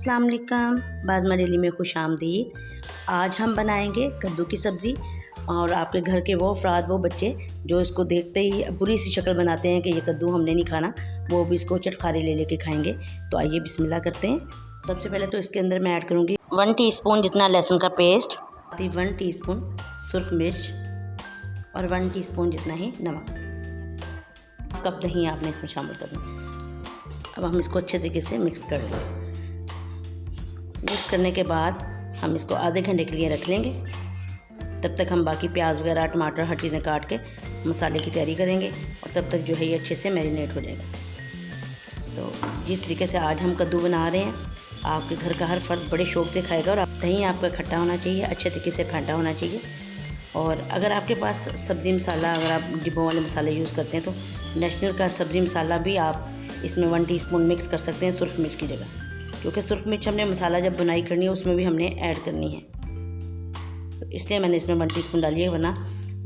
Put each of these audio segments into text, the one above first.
अस्सलाम वालेकुम, बाज़मा डेली में खुश आमदीद। आज हम बनाएंगे कद्दू की सब्ज़ी। और आपके घर के वो अफराद, वो बच्चे जो इसको देखते ही बुरी सी शक्ल बनाते हैं कि ये कद्दू हमने नहीं खाना, वो भी इसको चटखारे ले लेके खाएंगे। तो आइए बिस्मिल्लाह करते हैं। सबसे पहले तो इसके अंदर मैं ऐड करूँगी 1 टीस्पून जितना लहसुन का पेस्ट, 1 टीस्पून सुरख मिर्च और 1 टीस्पून जितना ही नमक। कप दही आपने इसमें शामिल करना। अब हम इसको अच्छे तरीके से मिक्स कर लेंगे। मिक्स करने के बाद हम इसको आधे घंटे के लिए रख लेंगे। तब तक हम बाकी प्याज वगैरह, टमाटर, हर चीज़ें काट के मसाले की तैयारी करेंगे और तब तक जो है ये अच्छे से मैरिनेट हो जाएगा। तो जिस तरीके से आज हम कद्दू बना रहे हैं, आपके घर का हर फर्द बड़े शौक़ से खाएगा। और दही आपका खट्टा होना चाहिए, अच्छे तरीके से फेंटा होना चाहिए। और अगर आपके पास सब्ज़ी मसाला, अगर आप डिब्बों वाले मसाले यूज़ करते हैं तो नेशनल का सब्ज़ी मसाला भी आप इसमें 1 टीस्पून मिक्स कर सकते हैं सुरख मिर्च की जगह, क्योंकि सुरख मिर्च हमने मसाला जब बुनाई करनी है उसमें भी हमने ऐड करनी है। तो इसलिए मैंने इसमें 1 टीस्पून डाली है, वरना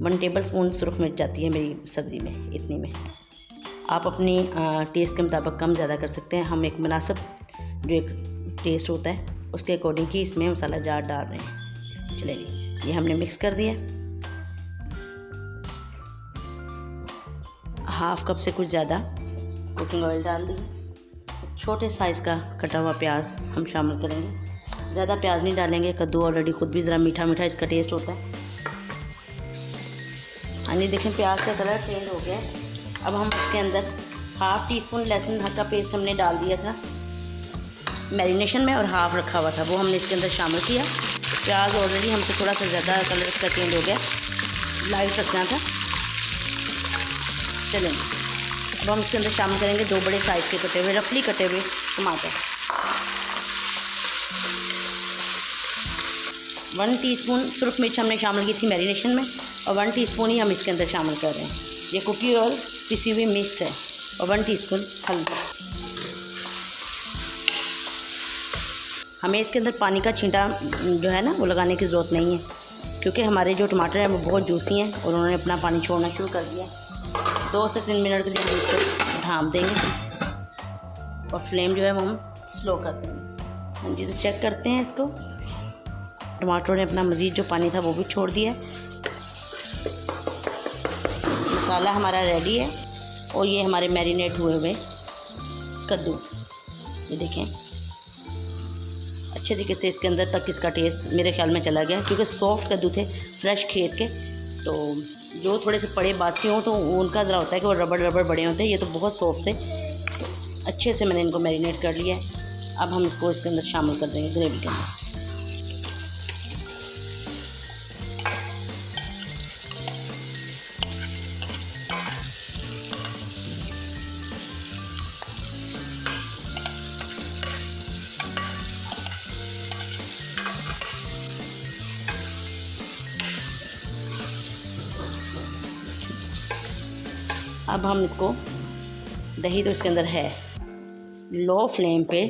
1 टेबलस्पून सुरख मिर्च जाती है मेरी सब्ज़ी में। इतनी में आप अपनी टेस्ट के मुताबिक कम ज़्यादा कर सकते हैं। हम एक मुनासिब जो एक टेस्ट होता है उसके अकॉर्डिंग ही इसमें मसाला जार डाल रहे हैं। चलिए, ये हमने मिक्स कर दिया। हाफ कप से कुछ ज़्यादा कुकिंग ऑयल डाल दिए। छोटे साइज़ का कटा हुआ प्याज हम शामिल करेंगे। ज़्यादा प्याज नहीं डालेंगे, कद्दू ऑलरेडी खुद भी ज़रा मीठा मीठा इसका टेस्ट होता है। यानी देखें प्याज का कलर चेंज हो गया। अब हम इसके अंदर हाफ़ टीस्पून लहसुन का पेस्ट हमने डाल दिया था मैरिनेशन में, और हाफ़ रखा हुआ था वो हमने इसके अंदर शामिल किया। प्याज ऑलरेडी हमसे थोड़ा सा ज़्यादा कलर इसका चेंज हो गया, लाइट रखना था। चलेंगे, अब हम इसके अंदर शामिल करेंगे 2 बड़े साइज़ के कटे हुए, रफली कटे हुए टमाटर। 1 टीस्पून सुरख मिर्च हमने शामिल की थी मैरिनेशन में, और 1 टीस्पून ही हम इसके अंदर शामिल कर रहे हैं। ये कुकी और पिसी हुई मिक्स है। और 1 टीस्पून हल्दी। हमें इसके अंदर पानी का छींटा जो है ना वो लगाने की ज़रूरत नहीं है, क्योंकि हमारे जो टमाटर हैं वो बहुत जूसी हैं और उन्होंने अपना पानी छोड़ना शुरू कर दिया। 2 से 3 मिनट के लिए हम इसको ढाँप देंगे और फ्लेम जो है वो हम स्लो कर देंगे। हम जी तो चेक करते हैं इसको। टमाटरों ने अपना मज़ीद जो पानी था वो भी छोड़ दिया है। मसाला हमारा रेडी है और ये हमारे मैरिनेट हुए हुए कद्दू, ये देखें अच्छे तरीके से इसके अंदर तक इसका टेस्ट मेरे ख्याल में चला गया, क्योंकि सॉफ्ट कद्दू थे फ्रेश खेत के। तो जो थोड़े से पड़े बासी हों तो उनका ज़रा होता है कि वो रबड़ रबड़ बड़े होते हैं। ये तो बहुत सॉफ्ट थे। तो अच्छे से मैंने इनको मैरिनेट कर लिया है। अब हम इसको इसके अंदर शामिल कर देंगे ग्रेवी के अंदर। अब हम इसको, दही तो इसके अंदर है, लो फ्लेम पे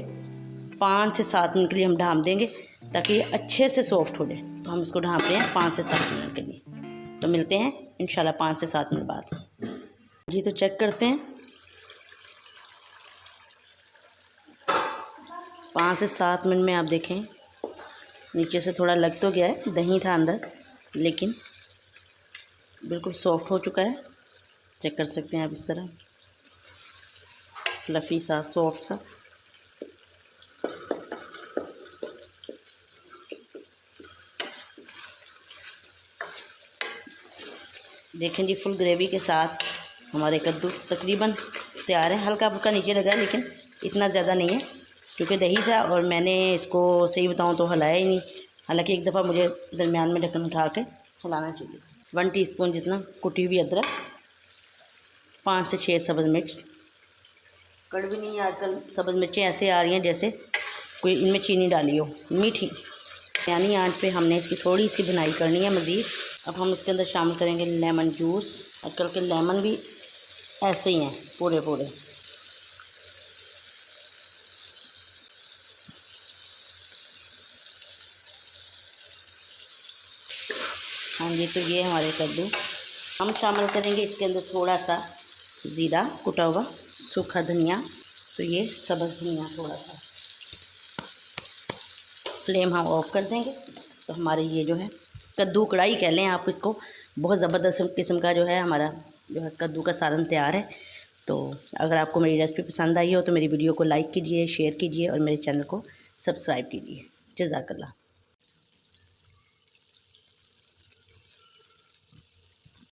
5 से 7 मिनट के लिए हम ढाँप देंगे ताकि ये अच्छे से सॉफ्ट हो जाए। तो हम इसको ढाँप रहे हैं 5 से 7 मिनट के लिए। तो मिलते हैं इंशाल्लाह 5 से 7 मिनट बाद। जी तो चेक करते हैं। 5 से 7 मिनट में आप देखें नीचे से थोड़ा लग तो गया है, दही था अंदर, लेकिन बिल्कुल सॉफ्ट हो चुका है। चेक कर सकते हैं आप इस तरह फ्लफ़ी सा, सॉफ्ट सा। देखें जी, फुल ग्रेवी के साथ हमारे कद्दू तकरीबन तैयार है। हल्का फुल्का नीचे लगा है, लेकिन इतना ज़्यादा नहीं है, क्योंकि दही था और मैंने इसको सही बताऊं तो हिलाया ही नहीं। हालांकि एक दफ़ा मुझे दरमियान में ढक्कन उठा के हिलाना चाहिए। 1 टीस्पून जितना कुटी हुई अदरक, 5 से 6 सब्ज़ मिर्च। कड़वी नहीं, आजकल सब्ज़ मिर्चें ऐसे आ रही हैं जैसे कोई इनमें चीनी डाली हो, मीठी। यानी आंच पे हमने इसकी थोड़ी सी बुनाई करनी है मज़ीद। अब हम इसके अंदर शामिल करेंगे लेमन जूस। आजकल के लेमन भी ऐसे ही हैं पूरे पूरे। हाँ जी, तो ये हमारे कद्दू। हम शामिल करेंगे इसके अंदर थोड़ा सा ज़ीरा कुटा हुआ, सूखा धनिया, तो ये सब्ज़ धनिया थोड़ा सा, फ्लेम हम ऑफ कर देंगे। तो हमारे ये जो है कद्दू कढ़ाई कह लें आप इसको, बहुत ज़बरदस्त किस्म का जो है हमारा जो है कद्दू का सालन तैयार है। तो अगर आपको मेरी रेसिपी पसंद आई हो तो मेरी वीडियो को लाइक कीजिए, शेयर कीजिए और मेरे चैनल को सब्सक्राइब कीजिए। जज़ाकल्लाह।